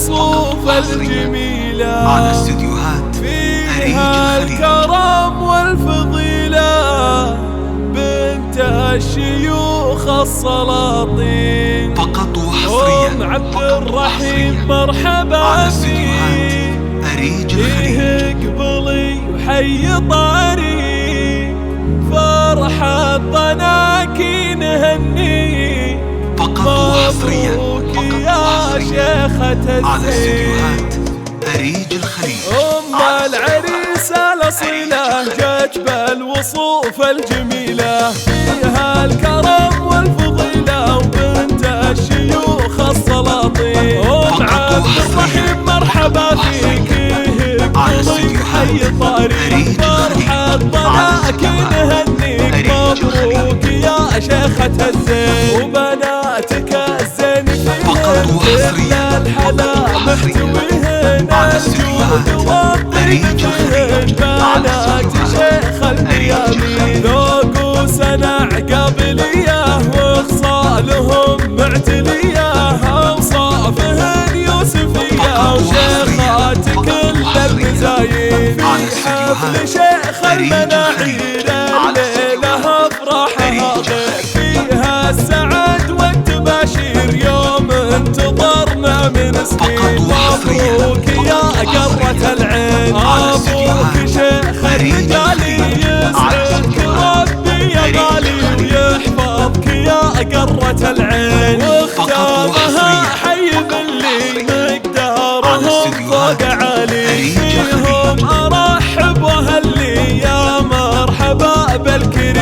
الوصوف الجميلة على استديوهات فيها الكرم والفضيلة بنت الشيوخ السلاطين فقط وحصريا أم عبد الرحيم مرحبا على استديوهات أريج الخليج قبلي وحي طاري فرحة طناكي نهني فقط وحصريا يا شيخة على الزين استديوهات أريج الخليج أم العريس الأصيلة جت بالوصوف الجميلة فيها الكرم والفضيلة وبنت الشيوخ السلاطين أم عبد الرحيم مرحبا فيك قبلي حي طاري فرحة طناكي نهنيك مبروك يا شيخة الزين وبناتك الزين فيهن الحلا محتويهن الجود والطيب فيهن بنات شيخ الميامين ذوق وسنع قابلية وخصالهم معتلية أوصافهن يوسفية وشيخات كل المزايين في حفل شيخ المناعير الليلة أفراحها غير فيها السعد والتباشير يوم انتظرنا من سنين مبروك يا قرة العين أبوك شيخ الرجال يسعدك ربي يا غالي ويحفظك يا قرة العين واختامها حي باللي مقدارهم فوق عالي فيهم أرحب وهلي يا مرحبا بالكريم